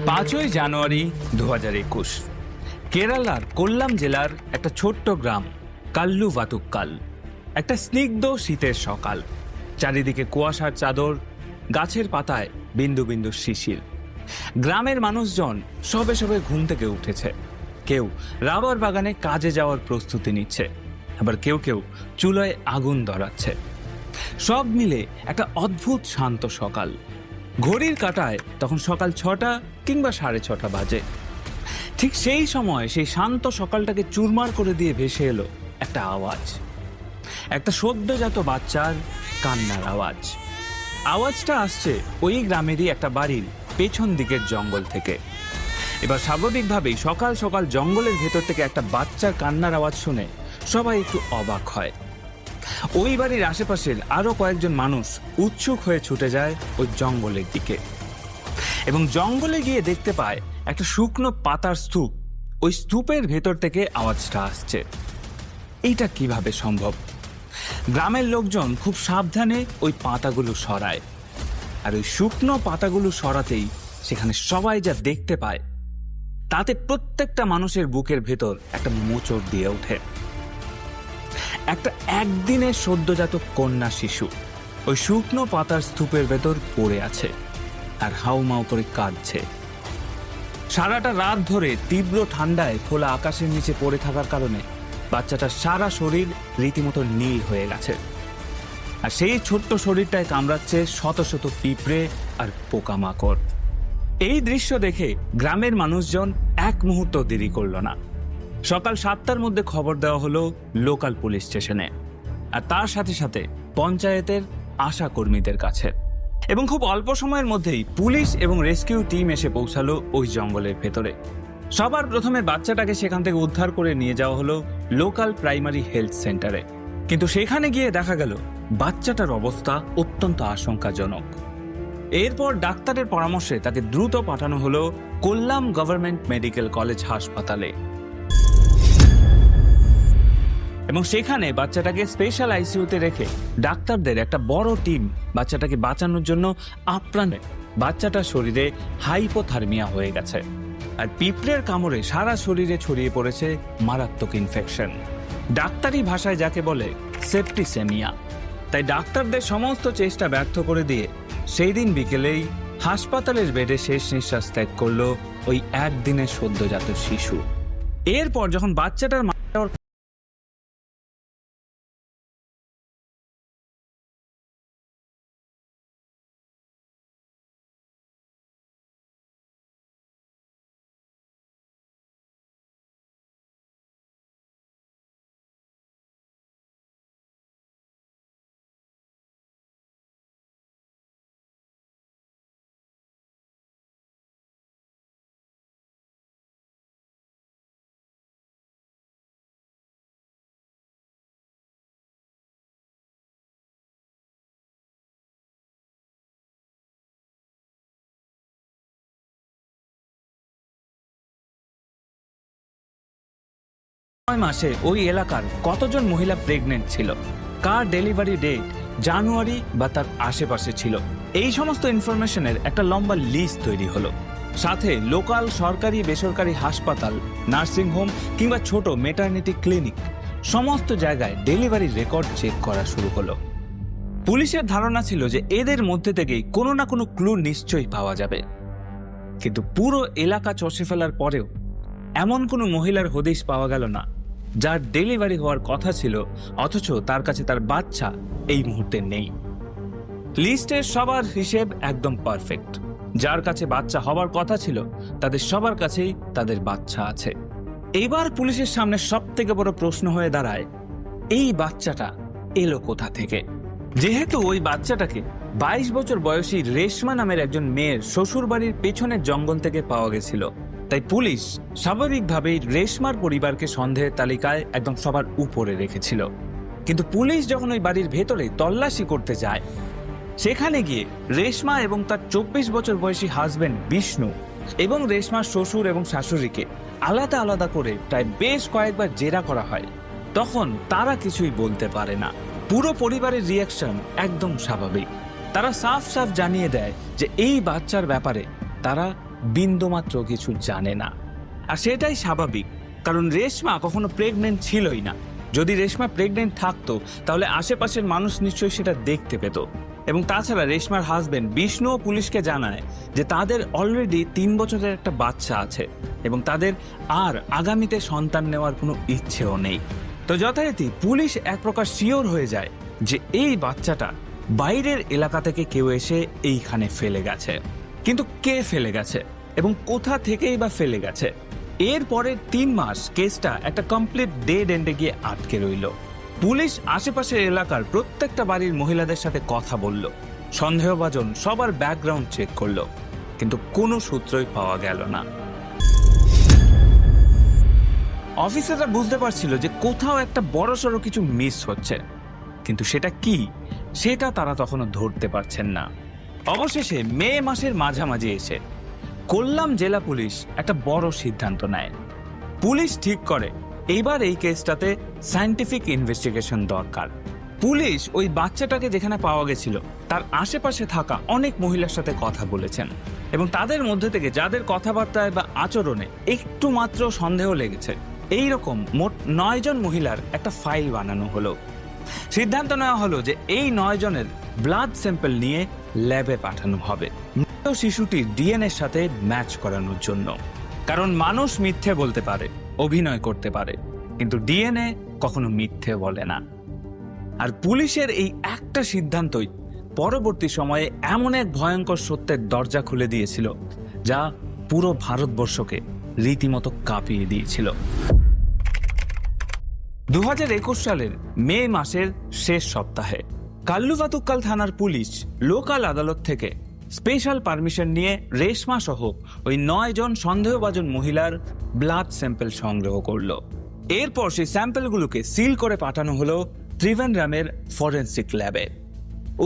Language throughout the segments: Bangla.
5ই জানুয়ারি 2021 কেরালার কোল্লাম জেলার একটা ছোট্ট গ্রাম কাল্লুভাতুক্কাল। একটা স্নিগ্ধ শীতের সকাল, চারিদিকে কুয়াশার চাদর, গাছের পাতায় বিন্দু বিন্দু শিশির। গ্রামের মানুষজন সবে সবে ঘুম থেকে উঠেছে। কেউ রাবার বাগানে কাজে যাওয়ার প্রস্তুতি নিচ্ছে, আবার কেউ কেউ চুলায় আগুন ধরাচ্ছে। সব মিলে একটা অদ্ভুত শান্ত সকাল। ঘড়ির কাঁটায় তখন সকাল 6টা কিংবা 6:30 বাজে। ঠিক সেই সময় সেই শান্ত সকালটাকে চুরমার করে দিয়ে ভেসে এলো একটা আওয়াজ, একটা সদ্যজাত বাচ্চার কান্নার আওয়াজ। আওয়াজটা আসছে ওই গ্রামেরই একটা বাড়ির পেছন দিকের জঙ্গল থেকে। এবার স্বাভাবিকভাবেই সকাল সকাল জঙ্গলের ভেতর থেকে একটা বাচ্চার কান্নার আওয়াজ শুনে সবাই একটু অবাক হয়। ওই বাড়ির আশেপাশের আরো কয়েকজন মানুষ উৎসুক হয়ে ছুটে যায় ওই জঙ্গলের দিকে, এবং জঙ্গলে গিয়ে দেখতে পায় একটা শুকনো পাতার স্তূপ। ওই স্তূপের ভেতর থেকে আওয়াজটা আসছে। এইটা কিভাবে সম্ভব? গ্রামের লোকজন খুব সাবধানে ওই পাতাগুলো সরায়, আর ওই শুকনো পাতাগুলো সরাতেই সেখানে সবাই যা দেখতে পায় তাতে প্রত্যেকটা মানুষের বুকের ভেতর একটা মোচড় দিয়ে ওঠে। একটা একদিনের সদ্যজাত কন্যা শিশু ওই শুকনো পাতার স্তূপের ভেতর পড়ে আছে আর হাউমাউ করে কাঁদছে। সারাটা রাত ধরে তীব্র ঠান্ডায় খোলা আকাশের নিচে পড়ে থাকার কারণে বাচ্চাটার সারা শরীর রীতিমতো নীল হয়ে গেছে, আর সেই ছোট্ট শরীরটায় কামড়াচ্ছে শত শত পিঁপড়ে আর পোকামাকড়। এই দৃশ্য দেখে গ্রামের মানুষজন এক মুহূর্ত দেরি করল না। সকাল 7টার মধ্যে খবর দেওয়া হলো লোকাল পুলিশ স্টেশনে, আর তার সাথে সাথে পঞ্চায়েতের আশা কর্মীদের কাছে। এবং খুব অল্প সময়ের মধ্যেই পুলিশ এবং রেস্কিউ টিম এসে পৌঁছালো ওই জঙ্গলের ভেতরে। সবার প্রথমে বাচ্চাটাকে সেখান থেকে উদ্ধার করে নিয়ে যাওয়া হলো লোকাল প্রাইমারি হেলথ সেন্টারে। কিন্তু সেখানে গিয়ে দেখা গেল বাচ্চাটার অবস্থা অত্যন্ত আশঙ্কাজনক। এরপর ডাক্তারের পরামর্শে তাকে দ্রুত পাঠানো হলো কোল্লাম গভর্নমেন্ট মেডিকেল কলেজ হাসপাতালে, এবং সেখানে বাচ্চাটাকে স্পেশাল আইসিইউতে রেখে ডাক্তারদের একটা বড় টিম বাচ্চাটাকে বাঁচানোর জন্য আপ্রাণে। বাচ্চাটার শরীরে হাইপোথার্মিয়া হয়ে গেছে, আর পিঁপড়ের কামড়ে সারা শরীরে ছড়িয়ে পড়েছে মারাত্মক ইনফেকশন, ডাক্তারি ভাষায় যাকে বলে সেপ্টিসেমিয়া। তাই ডাক্তারদের সমস্ত চেষ্টা ব্যর্থ করে দিয়ে সেই দিন বিকেলেই হাসপাতালের বেডে শেষ নিঃশ্বাস ত্যাগ করলো ওই একদিনের সদ্যজাত শিশু। এরপর যখন বাচ্চাটার মাসে ওই এলাকার কতজন মহিলা প্রেগনেন্ট ছিল, কার ডেলিভারি ডেট জানুয়ারি বা তার আশেপাশে ছিল, এই সমস্ত ইনফরমেশনের একটা লম্বা লিস্ট তৈরি হলো। সাথে লোকাল সরকারি বেসরকারি হাসপাতাল, নার্সিং হোম কিংবা ছোট মেটার্নিটি ক্লিনিক সমস্ত জায়গায় ডেলিভারি রেকর্ড চেক করা শুরু হলো। পুলিশের ধারণা ছিল যে এদের মধ্যে থেকেই কোনো না কোনো ক্লু নিশ্চয়ই পাওয়া যাবে। কিন্তু পুরো এলাকা চষে ফেলার পরেও এমন কোনো মহিলার হদিশ পাওয়া গেল না যার ডেলিভারি হওয়ার কথা ছিল, অথচ তার কাছে তার বাচ্চা এই মুহূর্তে নেই। লিস্টের সবার হিসেব একদম পারফেক্ট। যার কাছে বাচ্চা হবার কথা ছিল তাদের সবার কাছেই তাদের বাচ্চা আছে। এবার পুলিশের সামনে সব থেকে বড় প্রশ্ন হয়ে দাঁড়ায়, এই বাচ্চাটা এলো কোথা থেকে? যেহেতু ওই বাচ্চাটাকে 22 বছর বয়সী রেশমা নামের একজন মেয়ের শ্বশুর বাড়ির পেছনের জঙ্গল থেকে পাওয়া গেছিল, তাই পুলিশ স্বাভাবিকভাবেই রেশমার পরিবারকে সন্দেহের তালিকায় একদম সবার উপরে রেখেছিল। কিন্তু পুলিশ যখন ওই বাড়ির ভেতরে তল্লাশি করতে যায়, সেখানে গিয়ে রেশমা এবং তার 24 বছর বয়সী হাজবেন্ড বিষ্ণু এবং রেশমার শ্বশুর এবং শাশুড়িকে আলাদা আলাদা করে প্রায় বেশ কয়েকবার জেরা করা হয়। তখন তারা কিছুই বলতে পারে না। পুরো পরিবারের রিয়াকশন একদম স্বাভাবিক। তারা সাফ সাফ জানিয়ে দেয় যে এই বাচ্চার ব্যাপারে তারা বিন্দুমাত্র কিছু জানে না। আর সেটাই স্বাভাবিক, কারণ রেশমা কখনো প্রেগনেন্ট ছিলই না। যদি রেশমা প্রেগনেন্ট থাকতো তাহলে আশেপাশের মানুষ নিশ্চয়ই সেটা দেখতে পেত। এবং তাছাড়া রেশমার হাজবেন্ড বিষ্ণুও পুলিশকে জানায় যে তাদের অলরেডি 3 বছরের একটা বাচ্চা আছে এবং তাদের আর আগামীতে সন্তান নেওয়ার কোনো ইচ্ছেও নেই। তো যথারীতি পুলিশ এক প্রকার শিওর হয়ে যায় যে এই বাচ্চাটা বাইরের এলাকা থেকে কেউ এসে এইখানে ফেলে গেছে। কিন্তু কে ফেলে গেছে এবং কোথা থেকেই বা ফেলে গেছে? এর পরের 3 মাস কেসটা একটা কমপ্লিট ডেড এন্ডে গিয়ে আটকে রইল। পুলিশ আশেপাশের এলাকার প্রত্যেকটা বাড়ির মহিলাদের সাথে কথা বলল, সন্দেহভাজন সবার ব্যাকগ্রাউন্ড চেক করলো, কিন্তু কোনো সূত্রই পাওয়া গেল না। অফিসাররা বুঝতে পারছিল যে কোথাও একটা বড়সড় কিছু মিস হচ্ছে, কিন্তু সেটা কি সেটা তারা তখনও ধরতে পারছেন না। অবশেষে মে মাসের মাঝামাঝি এসে কোল্লাম জেলা পুলিশ একটা বড় সিদ্ধান্ত নেয়। পুলিশ ঠিক করে এইবার এই কেসটাতে সায়েন্টিফিক ইনভেস্টিগেশন দরকার। পুলিশ ওই বাচ্চাটাকে যেখানে পাওয়া গেছিল তার আশেপাশে থাকা অনেক মহিলার সাথে কথা বলেছেন এবং তাদের মধ্যে থেকে যাদের কথাবার্তায় বা আচরণে একটু মাত্র সন্দেহ লেগেছে এইরকম মোট 9 জন মহিলার একটা ফাইল বানানো হলো। সিদ্ধান্ত নেওয়া হলো যে এই 9 জনের ব্লাড স্যাম্পল নিয়ে ল্যাবে পাঠানো হবে মৃত শিশুটির ডিএনএর সাথে ম্যাচ করানোর জন্য। কারণ মানুষ মিথ্যে বলতে পারে, অভিনয় করতে পারে, কিন্তু ডিএনএ কখনো মিথ্যে বলে না। আর পুলিশের এই একটা সিদ্ধান্তই পরবর্তী সময়ে এমন এক ভয়ঙ্কর সত্যের দরজা খুলে দিয়েছিল যা পুরো ভারতবর্ষকে রীতিমতো কাঁপিয়ে দিয়েছিল। 2021 সালের মে মাসের শেষ সপ্তাহে কাল্লুভাতুক্কাল থানার পুলিশ লোকাল আদালত থেকে স্পেশাল পারমিশন নিয়ে রেশমা সহ ওই 9 জন সন্দেহভাজন মহিলার ব্লাড স্যাম্পল সংগ্রহ করল। এরপর সেই স্যাম্পলগুলোকে সিল করে পাঠানো হলো ত্রিভেন্দ্রমের ফরেন্সিক ল্যাবে।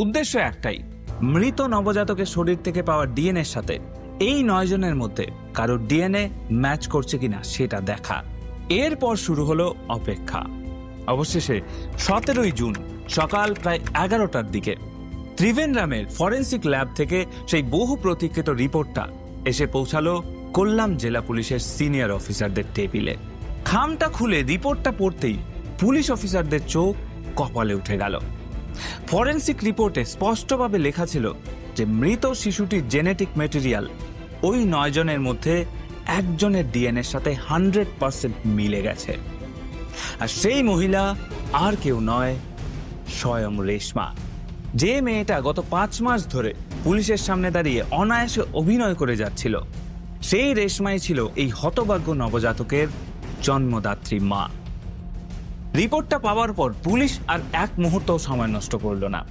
উদ্দেশ্য একটাই, মৃত নবজাতকের শরীর থেকে পাওয়া ডিএনএর সাথে এই 9 জনের মধ্যে কারোর ডিএনএ ম্যাচ করছে কিনা সেটা দেখা। এরপর শুরু হলো অপেক্ষা। অবশেষে 17 জুন সকাল প্রায় 11টার দিকে ত্রিভেন্দ্রমের ফরেন্সিক ল্যাব থেকে সেই বহু প্রতীক্ষিত রিপোর্টটা এসে পৌঁছালো কোল্লাম জেলা পুলিশের সিনিয়র অফিসারদের টেবিলে। খামটা খুলে রিপোর্টটা পড়তেই পুলিশ অফিসারদের চোখ কপালে উঠে গেল। ফরেন্সিক রিপোর্টে স্পষ্টভাবে লেখা ছিল যে মৃত শিশুটির জেনেটিক ম্যাটেরিয়াল ওই 9 জনের মধ্যে একজনের ডিএনএর সাথে 100% মিলে গেছে। আর সেই মহিলা আর কেউ নয়, স্বয়ং রেশমা। যে মেয়েটা গত 5 মাস ধরে পুলিশের সামনে দাঁড়িয়ে অনায়াসে অভিনয় করে যাচ্ছিল, সেই রেশমাই ছিল এই হতভাগ্য নবজাতকের জন্মদাত্রী মা। রিপোর্টটা পাওয়ার পর পুলিশ আর এক মুহূর্তও সময় নষ্ট করল না।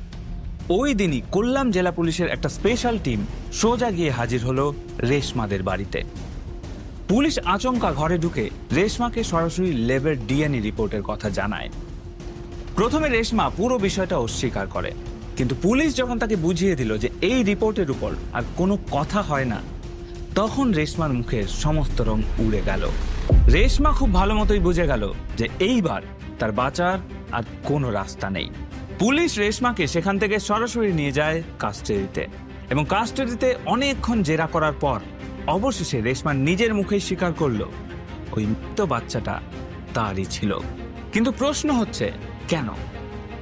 ওই দিনই কোল্লাম জেলা পুলিশের একটা স্পেশাল টিম সোজা গিয়ে হাজির হলো রেশমাদের বাড়িতে। পুলিশ আচমকা ঘরে ঢুকে রেশমাকে সরাসরি ল্যাবের ডিএনএ রিপোর্টের কথা জানায়। প্রথমে রেশমা পুরো বিষয়টা অস্বীকার করে, কিন্তু পুলিশ যখন তাকে বুঝিয়ে দিল যে এই রিপোর্টের উপর আর কোনো কথা হয় না, তখন রেশমার মুখের সমস্ত রং উড়ে গেল। রেশমা খুব ভালো মতোই বুঝে গেল যে এইবার তার বাঁচার আর কোনো রাস্তা নেই। পুলিশ রেশমাকে সেখান থেকে সরাসরি নিয়ে যায় কাস্টাডিতে এবং কাস্টাডিতে অনেকক্ষণ জেরা করার পর অবশেষে রেশমা নিজের মুখেই স্বীকার করলো ওই মৃত বাচ্চাটা তারই ছিল। কিন্তু প্রশ্ন হচ্ছে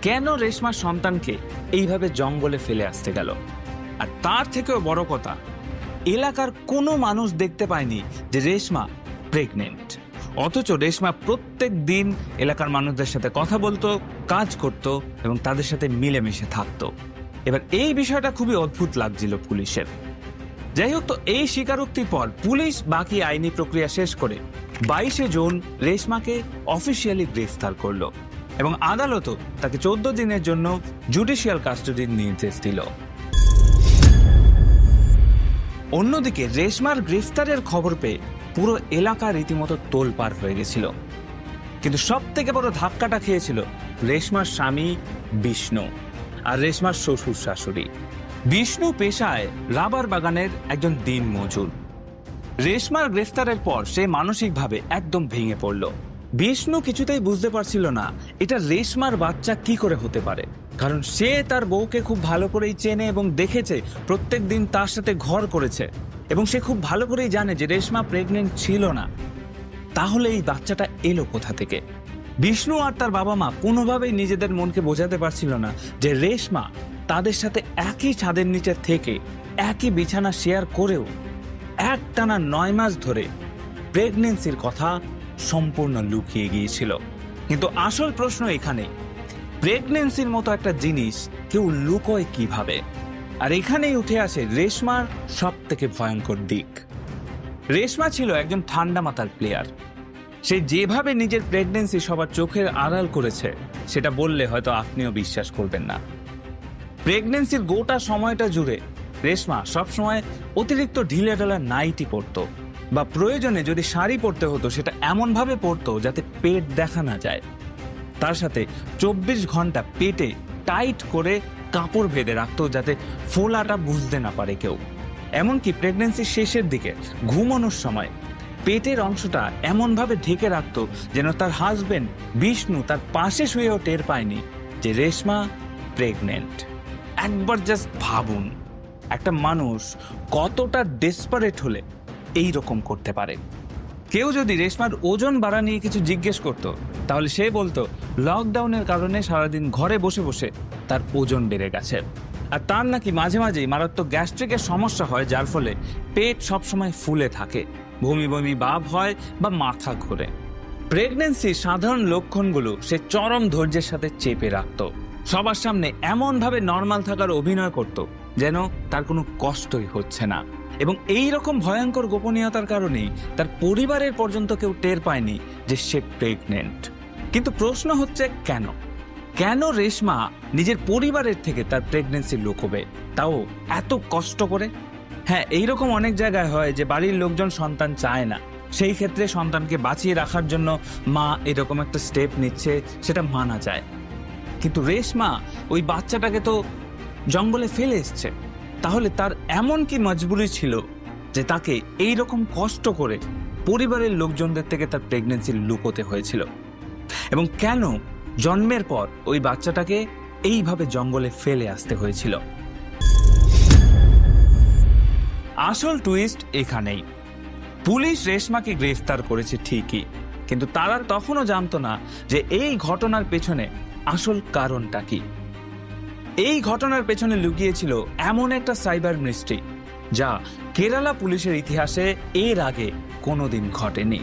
কেন রেশমার সন্তানকে এইভাবে জঙ্গলে ফেলে আসতে গেল? আর তার থেকেও বড় কথা, এলাকার কোনো মানুষ দেখতে পায়নি যে রেশমা প্রেগনেন্ট, অথচ রেশমা প্রত্যেক দিন এলাকার মানুষদের সাথে কথা বলতো, কাজ করত এবং তাদের সাথে মিলেমিশে থাকতো। এবার এই বিষয়টা খুবই অদ্ভুত লাগছিল পুলিশের। যাই হোক, তো এই স্বীকারোক্তির পর পুলিশ বাকি আইনি প্রক্রিয়া শেষ করে 22 জুন রেশমাকে অফিসিয়ালি গ্রেফতার করলো এবং আদালতও তাকে 14 দিনের জন্য জুডিশিয়াল কাস্টাডির নির্দেশ দিল। অন্যদিকে রেশমার গ্রেফতারের খবর পেয়ে পুরো এলাকা রীতিমতো তোলপাড় হয়ে গেছিল। কিন্তু সব থেকে বড় ধাক্কাটা খেয়েছিল রেশমার স্বামী বিষ্ণু আর রেশমার শ্বশুর শাশুড়ি। বিষ্ণু পেশায় রাবার বাগানের একজন দিনমজুর। রেশমার গ্রেফতারের পর সে মানসিকভাবে একদম ভেঙে পড়ল। বিষ্ণু কিছুতেই বুঝতে পারছিল না এটা রেশমার বাচ্চা কি করে হতে পারে, কারণ সে তার বউকে খুব ভালো করেই চেনে এবং দেখেছে, প্রত্যেক দিন তার সাথে ঘর করেছে। এবং সে খুব ভালো করেই জানে যে রেশমা প্রেগনেন্ট ছিল না। তাহলে এই বাচ্চাটা এলো কোথা থেকে? বিষ্ণু আর তার বাবা মা কোনোভাবেই নিজেদের মনকে বোঝাতে পারছিল না যে রেশমা তাদের সাথে একই ছাদের নিচে থেকে একই বিছানা শেয়ার করেও একটানা 9 মাস ধরে প্রেগনেন্সির কথা সম্পূর্ণ লুকিয়ে গিয়েছিল। কিন্তু আসল প্রশ্ন এখানে, প্রেগনেন্সির মতো একটা জিনিস কেউ লুকোয় কিভাবে? আর এখানেই উঠে আসে রেশমার সব থেকে ভয়ঙ্কর দিক। রেশমা ছিল একজন ঠান্ডা মাথার প্লেয়ার। সে যেভাবে নিজের প্রেগনেন্সি সবার চোখের আড়াল করেছে সেটা বললে হয়তো আপনিও বিশ্বাস করবেন না। প্রেগনেন্সির গোটা সময়টা জুড়ে রেশমা সবসময় অতিরিক্ত ঢিলেঢালা নাইটি পরতো, বা প্রয়োজনে যদি শাড়ি পরতে হতো সেটা এমনভাবে পরতো যাতে পেট দেখা না যায়। তার সাথে 24 ঘন্টা পেটে টাইট করে কাপড় বেঁধে রাখতো যাতে ফোলাটা বুঝতে না পারে কেউ। এমনকি প্রেগনেন্সির শেষের দিকে ঘুমানোর সময় পেটের অংশটা এমনভাবে ঢেকে রাখতো যেন তার হাজবেন্ড বিষ্ণু তার পাশে শুয়েও টের পায়নি যে রেশমা প্রেগনেন্ট। একবার জাস্ট ভাবুন, একটা মানুষ কতটা ডেসপারেট হলে এই রকম করতে পারে। কেউ যদি রেশমার ওজন বাড়া নিয়ে কিছু জিজ্ঞেস করত, তাহলে সে বলতো লকডাউনের কারণে সারাদিন ঘরে বসে বসে তার ওজন বেড়ে গেছে, আর তার নাকি মাঝে মাঝেই মারাত্মক গ্যাস্ট্রিকের সমস্যা হয়, যার ফলে পেট সবসময় ফুলে থাকে, বমি বমি ভাব হয় বা মাথা ঘোরে। প্রেগনেন্সির সাধারণ লক্ষণগুলো সে চরম ধৈর্যের সাথে চেপে রাখত। সবার সামনে এমনভাবে নর্মাল থাকার অভিনয় করত যেন তার কোনো কষ্টই হচ্ছে না। এবং এই রকম ভয়ঙ্কর গোপনীয়তার কারণেই তার পরিবারের পর্যন্ত কেউ টের পায়নি যে সে প্রেগনেন্ট। কিন্তু প্রশ্ন হচ্ছে কেন রেশমা নিজের পরিবারের থেকে তার প্রেগনেন্সি লুকোবে, তাও এত কষ্ট করে? হ্যাঁ, এইরকম অনেক জায়গায় হয় যে বাড়ির লোকজন সন্তান চায় না, সেই ক্ষেত্রে সন্তানকে বাঁচিয়ে রাখার জন্য মা এরকম একটা স্টেপ নিচ্ছে, সেটা মানা যায়। কিন্তু রেশমা ওই বাচ্চাটাকে তো জঙ্গলে ফেলে এসছে, তাহলে তার এমন কি মজবুরি ছিল যে তাকে এই রকম কষ্ট করে পরিবারের লোকজনদের থেকে তার প্রেগনেন্সি লুকোতে হয়েছিল? এবং কেন জন্মের পর ওই বাচ্চাটাকে এইভাবে জঙ্গলে ফেলে আসতে হয়েছিল? আসল টুইস্ট এখানেই। পুলিশ রেশমাকে গ্রেফতার করেছে ঠিকই, কিন্তু তারা তখনও জানতো না যে এই ঘটনার পেছনে আসল কারণটা কি। এই ঘটনার পেছনে লুকিয়েছিল এমন একটা সাইবার মিস্ট্রি যা কেরালা পুলিশের ইতিহাসে এর আগে কোনোদিন ঘটেনি।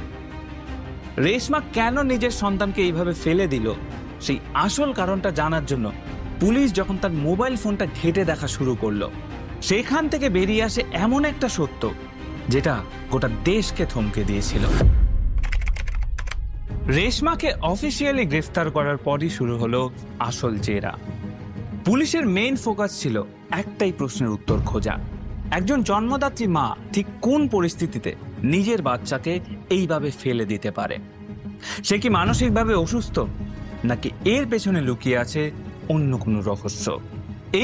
রেশমা কেন নিজের সন্তানকে এইভাবে ফেলে দিল, সেই আসল কারণটা জানার জন্য পুলিশ যখন তার মোবাইল ফোনটা ঘেঁটে দেখা শুরু করলো, সেখান থেকে বেরিয়ে আসে এমন একটা সত্য যেটা গোটা দেশকে থমকে দিয়েছিল। রেশমাকে অফিসিয়ালি গ্রেফতার করার পরই শুরু হলো আসল জেরা। পুলিশের মেইন ফোকাস ছিল একটাই প্রশ্নের উত্তর খোঁজা, একজন জন্মদাত্রী মা ঠিক কোন পরিস্থিতিতে নিজের বাচ্চাকে এইভাবে ফেলে দিতে পারে। সে কি মানসিকভাবে অসুস্থ, নাকি এর পেছনে লুকিয়ে আছে অন্য কোনো রহস্য?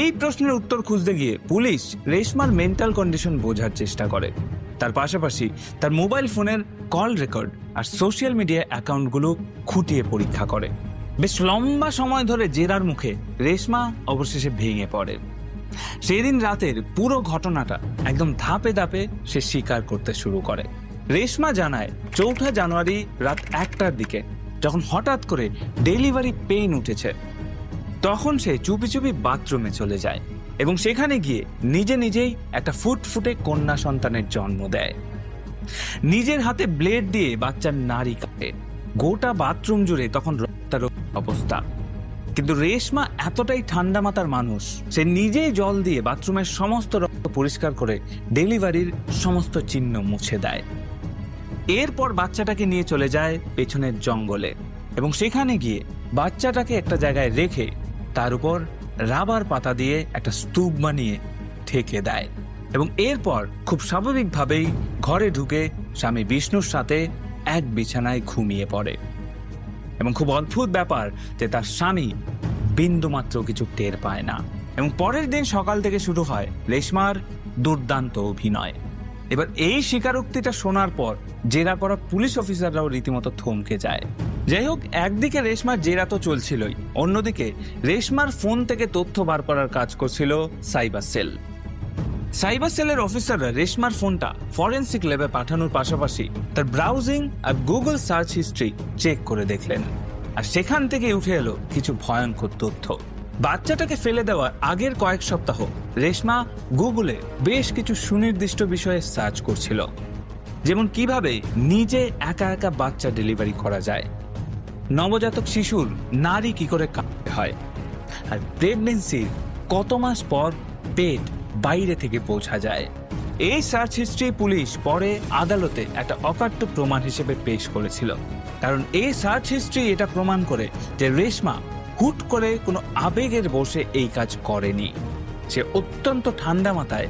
এই প্রশ্নের উত্তর খুঁজতে গিয়ে পুলিশ রেশমার মেন্টাল কন্ডিশন বোঝার চেষ্টা করে, তার পাশাপাশি তার মোবাইল ফোনের কল রেকর্ড আর সোশ্যাল মিডিয়া অ্যাকাউন্টগুলো খুঁটিয়ে পরীক্ষা করে। বেশ লম্বা সময় ধরে জেরার মুখে রেশমা অবশেষে ভেঙে পড়ে। সেদিন রাতের পুরো ঘটনাটা একদম ধাপে ধাপে সে স্বীকার করতে শুরু করে। রেশমা জানায় 4 জানুয়ারি রাত 1টার দিকে যখন হঠাৎ করে ডেলিভারি পেইন উঠেছে, তখন সে চুপি চুপি বাথরুমে চলে যায় এবং সেখানে গিয়ে নিজেই একটা ফুটফুটে কন্যা সন্তানের জন্ম দেয়। নিজের হাতে ব্লেড দিয়ে বাচ্চার নাড়ি কাটে। গোটা বাথরুম জুড়ে তখন রক্তারক্ত অবস্থা। কিন্তু রেশমা এতটাই ঠান্ডা মাথার মানুষ, সে নিজেই জল দিয়ে বাথরুমের সমস্ত রক্ত পরিষ্কার করে ডেলিভারির সমস্ত চিহ্ন মুছে দেয়। এরপর বাচ্চাটাকে নিয়ে চলে যায় পেছনের জঙ্গলে এবং সেখানে গিয়ে বাচ্চাটাকে একটা জায়গায় রেখে তার উপর রাবার পাতা দিয়ে একটা স্তূপ বানিয়ে ঢেকে দেয় এবং এরপর খুব স্বাভাবিকভাবেই ঘরে ঢুকে স্বামী বিষ্ণুর সাথে এক বিছানায় ঘুমিয়ে পড়ে। এবং খুব অদ্ভুত ব্যাপার যে তার স্বামী বিন্দুমাত্র কিছু টের পায় না। এবং পরের দিন সকাল থেকে শুরু হয় রেশমার দুর্দান্ত অভিনয়। এবার এই স্বীকারোক্তিটা শোনার পর জেরা করা পুলিশ অফিসাররাও রীতিমতো থমকে যায়। যাই হোক, একদিকে রেশমার জেরা তো চলছিলই, অন্যদিকে রেশমার ফোন থেকে তথ্য বার করার কাজ করছিল সাইবার সেল। সাইবার সেলের অফিসাররা রেশমার ফোনটা ফরেনসিক ল্যাবে পাঠানোর পাশাপাশি তার ব্রাউজিং আর গুগল সার্চ হিস্ট্রি চেক করে দেখলেন, আর সেখান থেকে উঠে এলো কিছু ভয়ঙ্কর তথ্য। বাচ্চাটাকে ফেলে দেওয়ার আগের কয়েক সপ্তাহ রেশমা গুগলে বেশ কিছু সুনির্দিষ্ট বিষয়ে সার্চ করছিল, যেমন কিভাবে নিজে একা একা বাচ্চা ডেলিভারি করা যায়, নবজাতক শিশুর নারী কি করে কাঁপতে হয়, আর প্রেগনেন্সির কত মাস পর পেট বাইরে থেকে বোঝা যায়। এই সার্চ হিস্ট্রি পুলিশ পরে আদালতে একটা অকাট্য প্রমাণ হিসেবে পেশ করেছিল, কারণ এই সার্চ হিস্ট্রি এটা প্রমাণ করে যে রেশমা হুট করে কোনো আবেগের বসে এই কাজ করেনি। সে অত্যন্ত ঠান্ডা মাথায়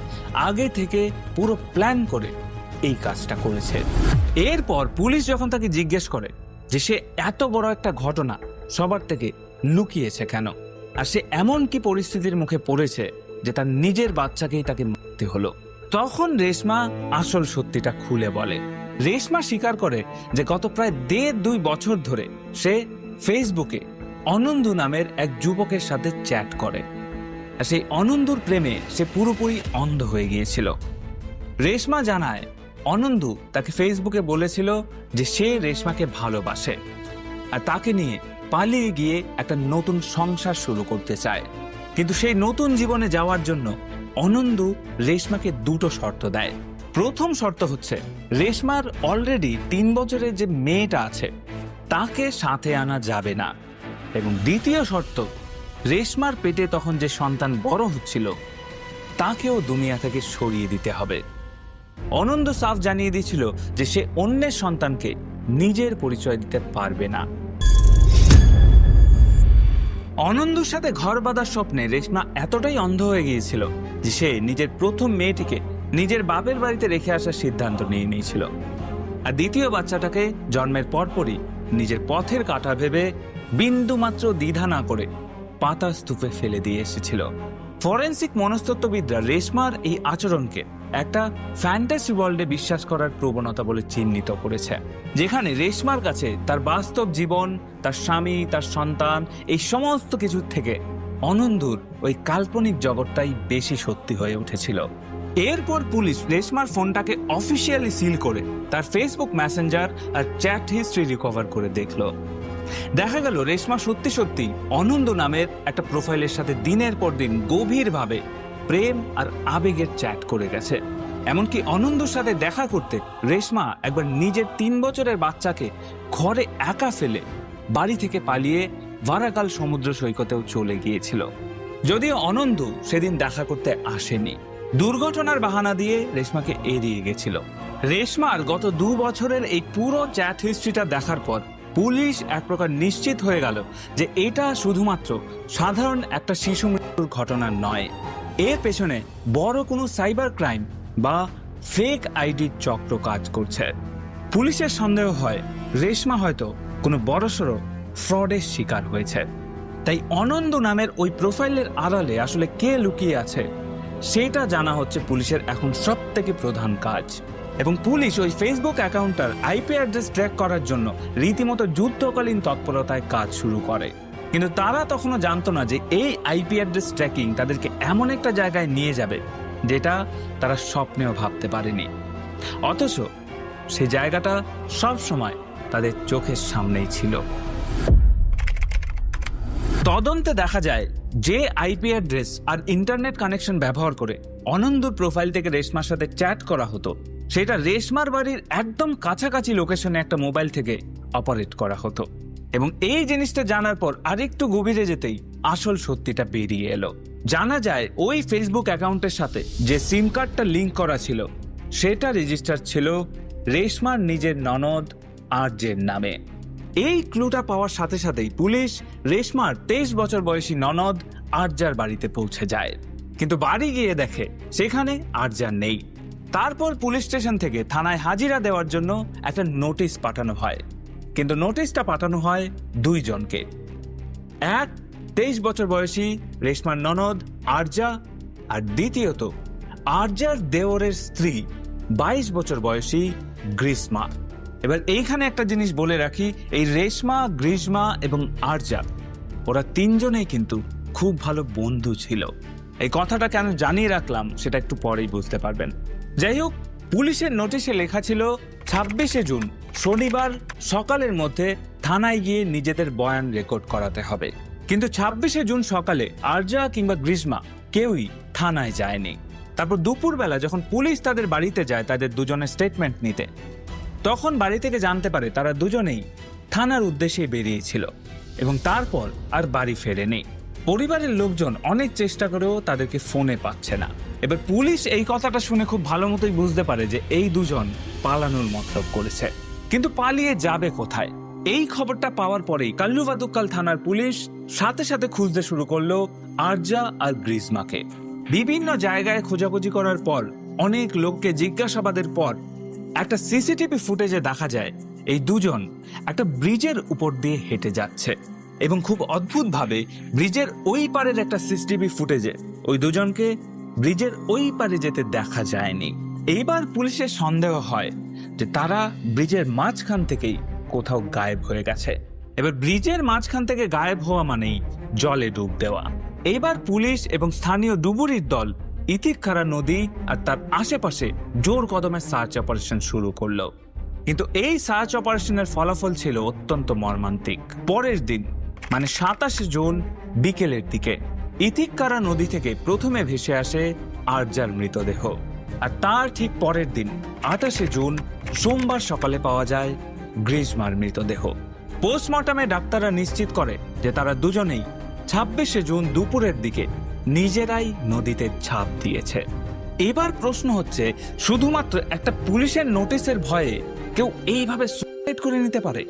আগে থেকে পুরো প্ল্যান করে এই কাজটা করেছে। এরপর পুলিশ যখন তাকে জিজ্ঞেস করে যে সে এত বড় একটা ঘটনা সবার থেকে লুকিয়েছে কেন, আর সে এমন কি পরিস্থিতির মুখে পড়েছে যে তার নিজের বাচ্চাকেই তাকে মারতে হলো, তখন রেশমা আসল সত্যিটা খুলে বলে। রেশমা স্বীকার করে যে গত প্রায় 1.5-2 বছর ধরে সে ফেসবুকে অনন্দু নামের এক যুবকের সাথে চ্যাট করে, আর সেই অনন্দুর প্রেমে সে পুরোপুরি অন্ধ হয়ে গিয়েছিল। রেশমা জানায় অনন্দু তাকে ফেসবুকে বলেছিল যে সে রেশমাকে ভালোবাসে আর তাকে নিয়ে পালিয়ে গিয়ে একটা নতুন সংসার শুরু করতে চায়। কিন্তু সেই নতুন জীবনে যাওয়ার জন্য অনন্দু রেশমাকে 2টো শর্ত দেয়। প্রথম শর্ত হচ্ছে রেশমার অলরেডি 3 বছরের যে মেয়েটা আছে তাকে সাথে আনা যাবে না, এবং দ্বিতীয় শর্ত রেশমার পেটে তখন যে সন্তান বড় হচ্ছিল তাকেও দুনিয়া থেকে সরিয়ে দিতে হবে। অনন্ত সাফ জানিয়ে দিয়েছিল যে সে অন্যের সন্তানকে নিজের পরিচয় দিতে পারবে না। অনন্দুর সাথে ঘর বাঁধার স্বপ্নে রেশমা এতটাই অন্ধ হয়ে গিয়েছিল যে সে নিজের প্রথম মেয়েটিকে নিজের বাপের বাড়িতে রেখে আসার সিদ্ধান্ত নিয়ে নিয়েছিল, আর দ্বিতীয় বাচ্চাটাকে জন্মের পরপরই নিজের পথের কাঁটা ভেবে বিন্দুমাত্র দ্বিধা না করে পাতা স্তূপে ফেলে দিয়ে এসেছিল। ফরেনসিক মনস্তত্ত্ববিদরা রেশমার এই আচরণকে একটা ফ্যান্টাসি ওয়ার্ল্ডে বিশ্বাস করার প্রবণতা বলে চিহ্নিত করেছে, যেখানে রেশমার কাছে তার বাস্তব জীবন, তার স্বামী, তার সন্তান, এই সমস্ত কিছুর থেকে অনন্দুর ওই কাল্পনিক জগৎটাই বেশি সত্যি হয়ে উঠেছিল। এরপর পুলিশ রেশমার ফোনটাকে অফিসিয়ালি সিল করে তার ফেসবুক মেসেঞ্জার আর চ্যাট হিস্ট্রি রিকভার করে দেখলো। দেখা গেল রেশমা সত্যি সত্যি অনন্দু নামের একটা প্রোফাইলের সাথে দিনের পর দিন গভীরভাবে প্রেম আর আবেগের চ্যাট করে গেছে। এমনকি অনন্দুর সাথে দেখা করতে রেশমা একবার নিজের 3 বছরের বাচ্চাকে ঘরে একা ফেলে বাড়ি থেকে পালিয়ে ভারাকাল সমুদ্র সৈকতেও চলে গিয়েছিল। যদিও অনন্দু সেদিন দেখা করতে আসেনি, দুর্ঘটনার বাহানা দিয়ে রেশমাকে এড়িয়ে গেছিল। রেশমার গত 2 বছরের এই পুরো চ্যাট হিস্ট্রিটা দেখার পর পুলিশ এক প্রকার নিশ্চিত হয়ে গেল যে এটা শুধুমাত্র সাধারণ একটা শিশু মৃত্যুর ঘটনা নয়, এর পেছনে বড় কোনো সাইবার ক্রাইম বা ফেক আইডির চক্র কাজ করছে। পুলিশের সন্দেহ হয় রেশমা হয়তো কোনো বড়সড় ফ্রডের শিকার হয়েছে। তাই অনন্দু নামের ওই প্রোফাইলের আড়ালে আসলে কে লুকিয়ে আছে সেটা জানা হচ্ছে পুলিশের এখন সবথেকে প্রধান কাজ। এবং পুলিশ ওই ফেসবুক অ্যাকাউন্টটার আইপি অ্যাড্রেস ট্র্যাক করার জন্য রীতিমতো যুদ্ধকালীন তৎপরতায় কাজ শুরু করে। কিন্তু তারা তখনও জানতো না যে এই আইপি অ্যাড্রেস ট্র্যাকিং তাদেরকে এমন একটা জায়গায় নিয়ে যাবে যেটা তারা স্বপ্নেও ভাবতে পারেনি, অথচ সেই জায়গাটা সব সময় তাদের চোখের সামনেই ছিল। তদন্তে দেখা যায় যে আইপি অ্যাড্রেস আর ইন্টারনেট কানেকশন ব্যবহার করে অনন্দুর প্রোফাইল থেকে রেশমার সাথে চ্যাট করা হতো সেটা রেশমার বাড়ির একদম কাছাকাছি লোকেশনে একটা মোবাইল থেকে অপারেট করা হতো। এবং এই জিনিসটা জানার পর আরেকটু গভীরে যেতেই আসল সত্যিটা বেরিয়ে এলো। জানা যায় ওই ফেসবুক অ্যাকাউন্টের সাথে যে সিম কার্ডটা লিঙ্ক করা ছিল সেটা রেজিস্টার ছিল রেশমার নিজের ননদ আরজের নামে। এই ক্লুটা পাওয়ার সাথে সাথেই পুলিশ রেশমার 23 বছর বয়সী ননদ আরজার বাড়িতে পৌঁছে যায়, কিন্তু বাড়ি গিয়ে দেখে সেখানে আরজা নেই। তারপর পুলিশ স্টেশন থেকে থানায় হাজিরা দেওয়ার জন্য একটা নোটিশ পাঠানো হয়, কিন্তু নোটিশটা পাঠানো হয় 2 জনকে। এক 23 বছর বয়সী রেশমার ননদ আরজা, আর দ্বিতীয়ত আরজার দেওরের স্ত্রী 22 বছর বয়সী গ্রীষ্মা। এবার এইখানে একটা জিনিস বলে রাখি, এই রেশমা, গ্রীষ্মা এবং আরজা ওরা 3 জনেই কিন্তু খুব ভালো বন্ধু ছিল এই কথাটা কেন জানিয়ে রাখলাম সেটা একটু পরেই বুঝতে পারবেন। যাই হোক, পুলিশের নোটিশে লেখা ছিল 26শে জুন শনিবার সকালের মধ্যে থানায় গিয়ে নিজেদের বয়ান রেকর্ড করাতে হবে। কিন্তু 26শে জুন সকালে আরজা কিংবা গ্রীষ্মা কেউই থানায় যায়নি। তারপর দুপুরবেলা যখন পুলিশ তাদের বাড়িতে যায় তাদের দুজনের স্টেটমেন্ট নিতে, তখন বাড়ি থেকে জানতে পারে তারা দুজনেই থানার উদ্দেশ্যে বেরিয়েছিল এবং তারপর আর বাড়ি ফেরেনি। পরিবারের লোকজন অনেক চেষ্টা করেও তাদেরকে ফোনে পাচ্ছে না। এবার পুলিশ এই কথাটা শুনে খুব ভালো মতোই বুঝতে পারে যে এই দুজন পালানোর মতলব করেছে, কিন্তু পালিয়ে যাবে কোথায়? এই খবরটা পাওয়ার পরেই কাল্লু ভাতুক্কাল থানার পুলিশ সাথে সাথে খুঁজতে শুরু করলো আরজা আর গ্রীষ্মাকে। বিভিন্ন জায়গায় খোঁজাখুঁজি করার পর, অনেক লোককে জিজ্ঞাসাবাদের পর একটা সিসিটিভি ফুটেজে দেখা যায় এই দুজন একটা ব্রিজের উপর দিয়ে হেঁটে যাচ্ছে এবং খুব অদ্ভুতভাবে ব্রিজের ওই পারের একটা সিসিটিভি ফুটেজে ওই দুজনকে ব্রিজের ওই পারে যেতে দেখা যায়নি। এইবার পুলিশের সন্দেহ হয় যে তারা ব্রিজের মাঝখান থেকেই কোথাও গায়েব হয়ে গেছে। এবার ব্রিজের মাঝখান থেকে গায়েব হওয়া মানেই জলে ডুব দেওয়া। এইবার পুলিশ এবং স্থানীয় ডুবুরির দল ইতিকখারা নদী আর তার আশেপাশে জোর কদমে সার্চ অপারেশন শুরু করলো। কিন্তু এই সার্চ অপারেশনের ফলাফল ছিল অত্যন্ত মর্মান্তিক। পরের দিন মানে 27শে জুন বিকেলের দিকে ইতিকখারা নদী থেকে প্রথমে ভেসে আসে আরজার মৃতদেহ, আর তার ঠিক পরের দিন 28শে জুন সোমবার সকালে পাওয়া যায় গ্রীষ্মার মৃতদেহ। পোস্টমর্টমে ডাক্তাররা নিশ্চিত করে যে তারা দুজনেই 26শে জুন দুপুরের দিকে নিজেরাই নদীতে ঝাঁপ দিয়েছে। এবার প্রশ্ন হচ্ছে, শুধুমাত্র একটা পুলিশের নোটিশের ভয়ে কেউ এইভাবে সুসাইড করে নিতে পারে?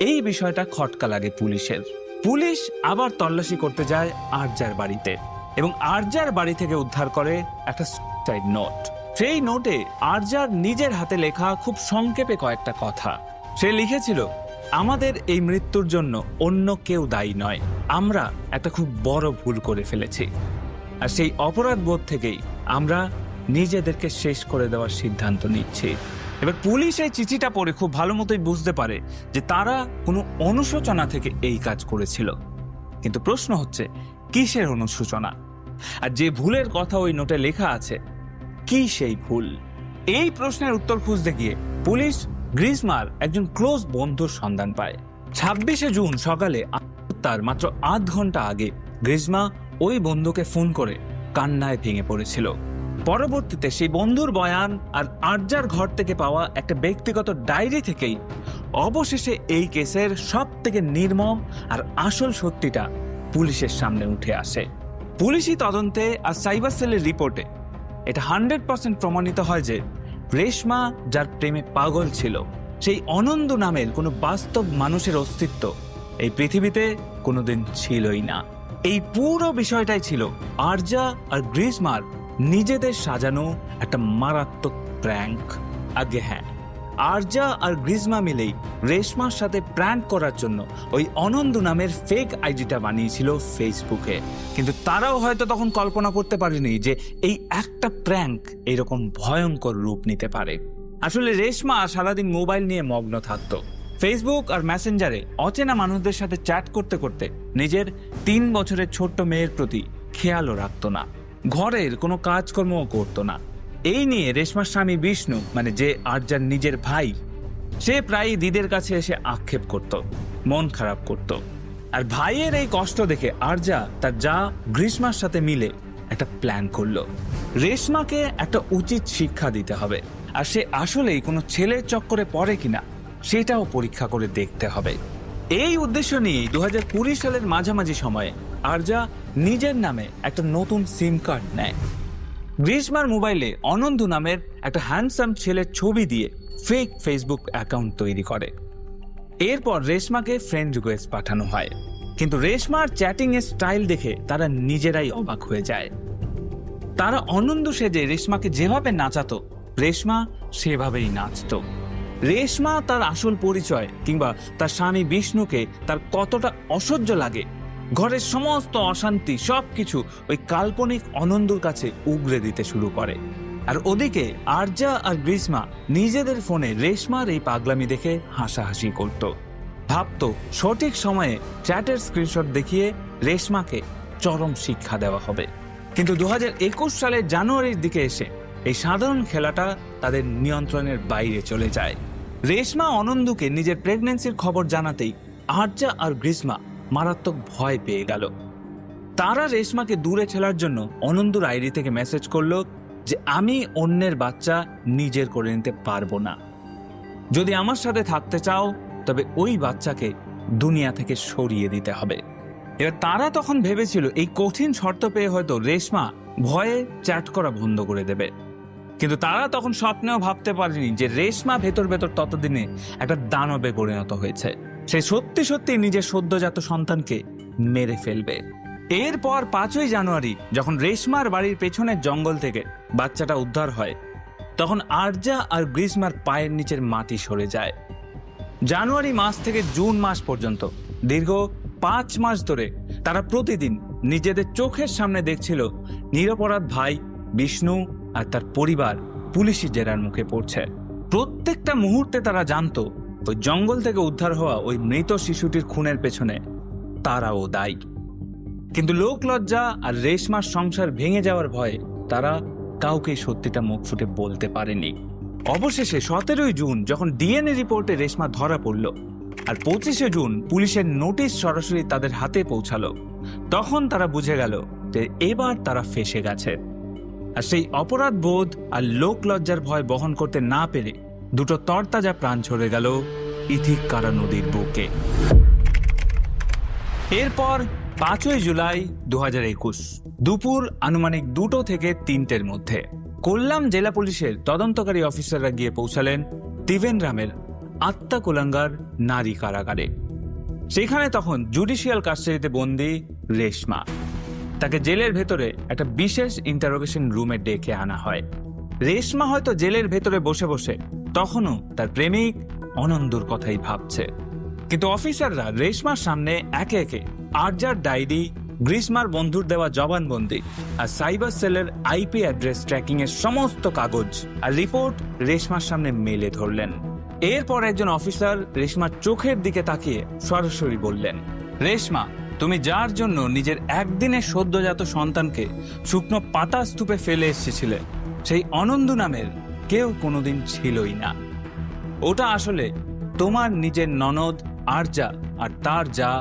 এই বিষয়টা খটকা লাগে পুলিশের। পুলিশ আবার তল্লাশি করতে যায় আরজার বাড়িতে এবং আরজার বাড়ি থেকে উদ্ধার করে একটা সুসাইড নোট। সেই নোটে আরজার নিজের হাতে লেখা খুব সংক্ষেপে কয়েকটা কথা। সে লিখেছিল, আমাদের এই মৃত্যুর জন্য অন্য কেউ দায়ী নয়, আমরা একটা খুব বড় ভুল করে ফেলেছি, আর সেই অপরাধ বোধ থেকেই আমরা নিজেদেরকে শেষ করে দেওয়ার সিদ্ধান্ত নিচ্ছি। এবার পুলিশ এই চিঠিটা পড়ে খুব ভালো মতোই বুঝতে পারে যে তারা কোনো অনুশোচনা থেকে এই কাজ করেছিল। কিন্তু প্রশ্ন হচ্ছে, কিসের অনুশোচনা? আর যে ভুলের কথা ওই নোটে লেখা আছে, কি সেই ভুল? এই প্রশ্নের উত্তর খুঁজতে গিয়ে পুলিশ গ্রীষ্মার একজন ক্লোজ বন্ধুর সন্ধান পায়। 26শে জুন সকালে তার মাত্র 8 ঘন্টা আগে গ্রীষ্মা ওই বন্ধুকে ফোন করে কান্নায় ভেঙে পড়েছিল। পরবর্তীতে সেই বন্ধুর বয়ান আর আরজার ঘর থেকে পাওয়া একটা ব্যক্তিগত ডায়েরি থেকেই অবশেষে এই কেসের সব থেকে নির্মম আর আসল সত্যিটা পুলিশের সামনে উঠে আসে। পুলিশি তদন্তে আর সাইবার সেলের রিপোর্টে এটা 100% প্রমাণিত হয় যে রেশমা যার প্রেমে পাগল ছিল, সেই অনন্ত নামের কোনো বাস্তব মানুষের অস্তিত্ব এই পৃথিবীতে কোনোদিন ছিলই না। এই পুরো বিষয়টাই ছিল আরজা আর গ্রীষ্মার নিজেদের সাজানো একটা মারাত্মক প্র্যাঙ্ক। আগে হ্যাঁ, আরজা আর গ্রীষ্মা মিলেই রেশমার সাথে প্র্যাঙ্ক করার জন্য ওই অনন্ত নামের ফেক আইডিটা বানিয়েছিল ফেসবুকে। কিন্তু তারাও হয়তো তখন কল্পনা করতে পারেনি যে এই একটা প্র্যাঙ্ক এইরকম ভয়ঙ্কর রূপ নিতে পারে। আসলে রেশমা সারাদিন মোবাইল নিয়ে মগ্ন থাকতো। ফেসবুক আর মেসেঞ্জারে অচেনা মানুষদের সাথে চ্যাট করতে করতে নিজের 3 বছরের ছোট্ট মেয়ের প্রতি খেয়ালও রাখতো না, ঘরের কোনো কাজকর্মও করতো না। এই নিয়ে রেশমার স্বামী বিষ্ণু, মানে যে আরজার নিজের ভাই, সে প্রায় দিদির কাছে এসে আক্ষেপ করত, মন খারাপ করত। আর ভাইয়ের এই কষ্ট দেখে আরজা তার যা গ্রীষ্মার সাথে মিলে একটা প্ল্যান করলো। রেশমাকে একটা উচিত শিক্ষা দিতে হবে, আর সে আসলেই কোনো ছেলের চক্করে পড়ে কিনা সেটাও পরীক্ষা করে দেখতে হবে। এই উদ্দেশ্য নিয়ে 2020 সালের মাঝামাঝি সময়ে আরজা নিজের নামে একটা নতুন সিম কার্ড নেয়। গ্রীষ্মার মোবাইলে অনন্ত নামের একটা হ্যান্ডসাম ছেলের ছবি দিয়ে ফেক ফেসবুক অ্যাকাউন্ট তৈরি করে। এরপর রেশমাকে ফ্রেন্ড রিকোয়েস্ট পাঠানো হয়, কিন্তু রেশমার চ্যাটিং এর স্টাইল দেখে তারা নিজেরাই অবাক হয়ে যায়। তারা অনন্ত সেজে রেশমাকে যেভাবে নাচাতো, রেশমা সেভাবেই নাচতো। রেশমা তার আসল পরিচয় কিংবা তার স্বামী বিষ্ণুকে তার কতটা অসহ্য লাগে, ঘরের সমস্ত অশান্তি সবকিছু ওই কাল্পনিক অনন্তর কাছে উগরে দিতে শুরু করে। আর ওদিকে আরজা আর গ্রীষ্মা নিজেদের ফোনে রেশমার এই পাগলামি দেখে হাসাহাসি করত, ভাবতো সঠিক সময়ে চ্যাটের স্ক্রিনশট দেখিয়ে রেশমাকে চরম শিক্ষা দেওয়া হবে। কিন্তু 2021 সালের জানুয়ারির দিকে এসে এই সাধারণ খেলাটা তাদের নিয়ন্ত্রণের বাইরে চলে যায়। রেশমা অনন্দুকে নিজের প্রেগন্যান্সির খবর জানাতেই আরজা আর গ্রীষ্মা মারাত্মক ভয় পেয়ে গেল। তারা রেশমাকে দূরে ঠেলার জন্য অনন্দুর আইডি থেকে মেসেজ করলো যে আমি অন্যের বাচ্চা নিজের করে নিতে পারবো না, যদি আমার সাথে থাকতে চাও তবে ওই বাচ্চাকে দুনিয়া থেকে সরিয়ে দিতে হবে। এবার তারা তখন ভেবেছিল এই কঠিন শর্ত পেয়ে হয়তো রেশমা ভয়ে চ্যাট করা বন্ধ করে দেবে, কিন্তু তারা তখন স্বপ্নেও ভাবতে পারেনি যে রেশমা ভেতর ভেতর ততদিনে একটা দানবে পরিণত হয়েছে। সে সত্যি সত্যি নিজের সদ্যজাত সন্তানকে মেরে ফেলবে। এরপর 5ই জানুয়ারি যখন রেশমার বাড়ির পেছনের জঙ্গল থেকে বাচ্চাটা উদ্ধার হয়, তখন আরজা আর গ্রীষ্মার পায়ের নিচের মাটি সরে যায়। জানুয়ারি মাস থেকে জুন মাস পর্যন্ত দীর্ঘ 5 মাস ধরে তারা প্রতিদিন নিজেদের চোখের সামনে দেখছিল নিরপরাধ ভাই বিষ্ণু আর তার পরিবার পুলিশি জেরার মুখে পড়ছে। প্রত্যেকটা মুহূর্তে তারা জানতো ওই জঙ্গল থেকে উদ্ধার হওয়া ওই মৃত শিশুটির খুনের পেছনে তারাও দায়ী। কিন্তু লোক লজ্জা আর রেশমার সংসার ভেঙে যাওয়ার ভয়ে তারা কাউকে সত্যিটা মুখ ফুটে বলতে পারেনি। অবশেষে 17ই জুন যখন ডিএনএ রিপোর্টে রেশমা ধরা পড়ল আর 25শে জুন পুলিশের নোটিশ সরাসরি তাদের হাতে পৌঁছালো, তখন তারা বুঝে গেল যে এবার তারা ফেঁসে গেছে। আর সেই অপরাধ বোধ আর লোক লজ্জার ভয় বহন করতে না পেরে দুটো তরতাজা প্রাণ ঝরে গেল ইথিক্কারা নদীর বুকে। এরপর 5ই জুলাই 2021 দুপুর আনুমানিক 2টো থেকে 3টের মধ্যে কোল্লাম জেলা পুলিশের তদন্তকারী অফিসাররা গিয়ে পৌঁছালেন ত্রিভেন্দ্রামের আত্মা কোলাঙ্গার নারী কারাগারে। সেখানে তখন জুডিশিয়াল কাস্টাডিতে বন্দী রেশমা। তাকে জেলের ভেতরে একটা বিশেষ ইন্টারোগেশন রুমে ডেকে আনা হয়। রেশমা হয়তো জেলের ভেতরে বসে বসে তখনও তার প্রেমিক অনন্দুর কথাই ভাবছে, কিন্তু অফিসাররা রেশমার সামনে একে একে আরজার ডায়েরি, গ্রীষ্মার বন্ধুর দেওয়া জবানবন্দি আর সাইবার সেলের আইপি অ্যাড্রেস ট্র্যাকিং এর সমস্ত কাগজ আর রিপোর্ট রেশমার সামনে মেলে ধরলেন। এরপর একজন অফিসার রেশমার চোখের দিকে তাকিয়ে সরাসরি বললেন, রেশমা, তুমি যার জন্য নিজের একদিনের সদ্যজাত সন্তানকে শুকনো পাতা স্তূপে ফেলে এসেছিলে, সেই অনন্দু নামের কেউ কোনোদিন ছিলই না। ওটা আসলে তোমার নিজের ননদ আরজা আর তার যা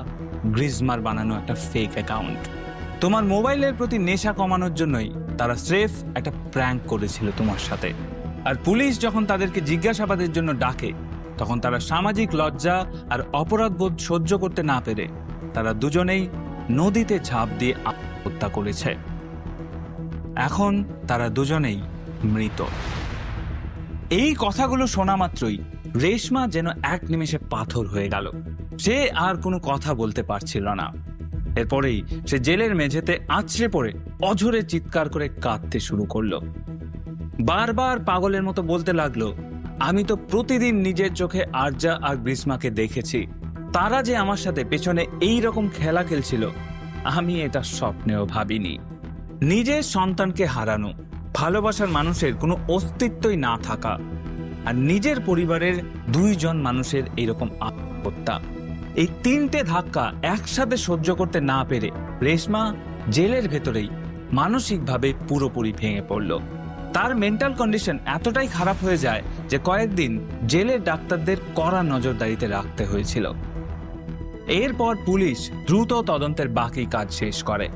গ্রীষ্মার বানানো একটা ফেক অ্যাকাউন্ট। তোমার মোবাইলের প্রতি নেশা কমানোর জন্যই তারা স্রেফ একটা প্র্যাঙ্ক করেছিল তোমার সাথে। আর পুলিশ যখন তাদেরকে জিজ্ঞাসাবাদের জন্য ডাকে, তখন তারা সামাজিক লজ্জা আর অপরাধবোধ সহ্য করতে না পেরে তারা দুজনেই নদীতে ঝাঁপ দিয়ে আত্মহত্যা করেছে। এখন তারা দুজনেই মৃত। এই কথাগুলো শোনা মাত্রই রেশমা যেন এক নিমেষে পাথর হয়ে গেল। সে আর কোনো কথা বলতে পারছিল না। এরপরেই সে জেলের মেঝেতে আছড়ে পড়ে অঝরে চিৎকার করে কাঁদতে শুরু করলো। বারবার পাগলের মতো বলতে লাগলো, আমি তো প্রতিদিন নিজের চোখে আরজা আর গ্রীষ্মাকে দেখেছি। তারা যে আমার সাথে পেছনে এই রকম খেলা খেলছিল, আমি এটা স্বপ্নেও ভাবিনি। নিজের সন্তানকে হারানো, ভালোবাসার মানুষের কোনো অস্তিত্বই না থাকা, আর নিজের পরিবারের 2 জন মানুষের এইরকম আত্মহত্যা, এই 3টে ধাক্কা একসাথে সহ্য করতে না পেরে রেশমা জেলের ভেতরেই মানসিকভাবে পুরোপুরি ভেঙে পড়ল। তার মেন্টাল কন্ডিশন এতটাই খারাপ হয়ে যায় যে কয়েকদিন জেলের ডাক্তারদের কড়া নজরদারিতে রাখতে হয়েছিল। এরপর পুলিশ দ্রুত তদন্তের বাকি কাজ শেষ করে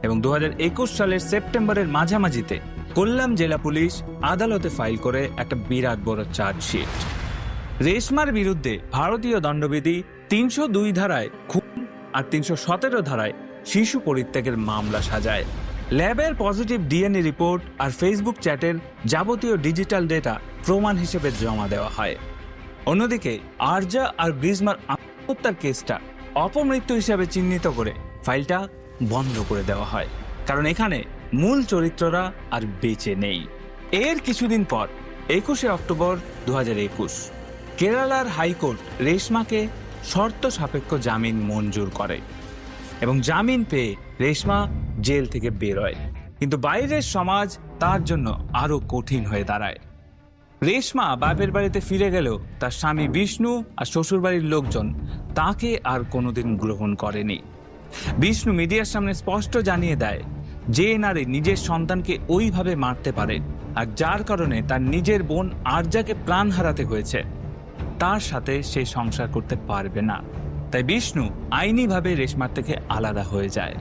এবং 2021 সালের সেপ্টেম্বরের মাঝামাঝিতে কোল্লাম জেলা পুলিশ আদালতে ফাইল করে একটা বিরাট বড় চার্জশিট। রেশমার বিরুদ্ধে ভারতীয় দণ্ডবিধি 302 ধারায় খুন আর 317 ধারায় শিশু পরিত্যাগের মামলা সাজায়। ল্যাবের পজিটিভ ডিএনএ রিপোর্ট আর ফেসবুক চ্যাটের যাবতীয় ডিজিটাল ডেটা প্রমাণ হিসেবে জমা দেওয়া হয়। অন্যদিকে আরজা আর গ্রীষ্মার আত্মহত্যার কেসটা অপমৃত্যু হিসেবে চিহ্নিত করে ফাইলটা বন্ধ করে দেওয়া হয়, কারণ এখানে মূল চরিত্ররা আর বেঁচে নেই। এর কিছুদিন পর 21শে অক্টোবর 2021 কেরালার হাইকোর্ট রেশমাকে শর্ত সাপেক্ষ জামিন মঞ্জুর করে এবং জামিন পেয়ে রেশমা জেল থেকে বেরোয়। কিন্তু বাইরের সমাজ তার জন্য আরো কঠিন হয়ে দাঁড়ায়। রেশমা বাপের বাড়িতে ফিরে গেলেও তার স্বামী বিষ্ণু আর শ্বশুরবাড়ির লোকজন তাকে আর কোনোদিন গ্রহণ করেনি। বিষ্ণু মিডিয়ার সামনে স্পষ্ট জানিয়ে দেয় যে নারী নিজের সন্তানকে ওইভাবে মারতে পারে আর যার কারণে তার নিজের বোন আরজাকে প্রাণ হারাতে হয়েছে, তার সাথে সে সংসার করতে পারবে না। তাই বিষ্ণু আইনিভাবে রেশমার থেকে আলাদা হয়ে যায়।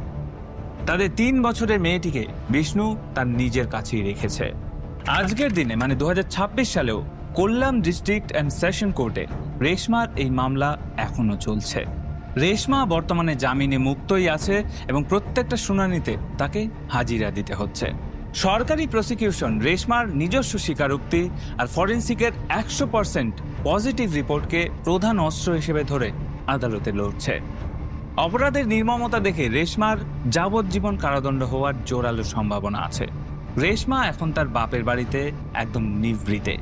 তাদের 3 বছরের মেয়েটিকে বিষ্ণু তার নিজের কাছেই রেখেছে। আজকের দিনে মানে 2026 সালেও কোল্লাম ডিস্ট্রিক্ট অ্যান্ড সেশন কোর্টে রেশমার এই মামলা এখনো চলছে। রেশমা বর্তমানে জামিনে মুক্তই আছে এবং প্রত্যেকটা শুনানিতে তাকে হাজিরা দিতে হচ্ছে। সরকারি প্রসিকিউশন রেশমার নিজস্ব স্বীকারোক্তি আর ফরেন্সিকের 100% পজিটিভ রিপোর্টকে প্রধান অস্ত্র হিসেবে ধরে আদালতে লড়ছে। অপরাধের নির্মমতা দেখে রেশমার যাবজ্জীবন কারাদণ্ড হওয়ার জোরালো সম্ভাবনা আছে। রেশমা এখন তার বাপের বাড়িতে একদম নিভৃতে,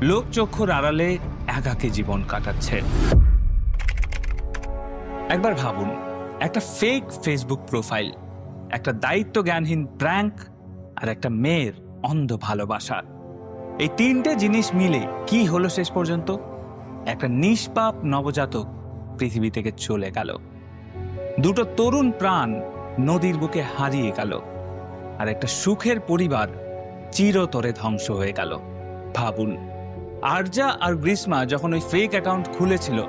লোকচক্ষুর আড়ালে একাকী জীবন কাটাচ্ছে। একবার ভাবুন, একটা ফেক ফেসবুক প্রোফাইল, একটা দায়িত্ব জ্ঞানহীন প্র্যাঙ্ক আর একটা মেয়ের অন্ধ ভালোবাসা, এই 3টে জিনিস মিলে কি হলো শেষ পর্যন্ত? একটা নিষ্পাপ নবজাতক পৃথিবী থেকে চলে গেল, 2টো তরুণ প্রাণ নদীর বুকে হারিয়ে গেল, আর একটা সুখের পরিবার চিরতরে ধ্বংস হয়ে গেল। ভাবুন, আরজা আর গ্রীষ্মা যখন ওই ফেক অ্যাকাউন্ট খুলেছিল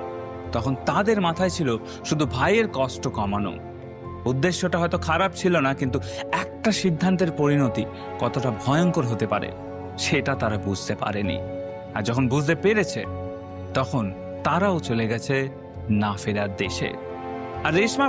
তখন তাদের মাথায় ছিল শুধু ভাইয়ের কষ্ট কমানো। উদ্দেশ্যটা হয়তো খারাপ ছিল না, কিন্তু একটা সিদ্ধান্তের পরিণতি কতটা ভয়ঙ্কর হতে পারে সেটা তারা বুঝতে পারেনি। আর যখন বুঝতে পেরেছে তখন তারাও চলে গেছে না ফেরার দেশে। আর রেশমা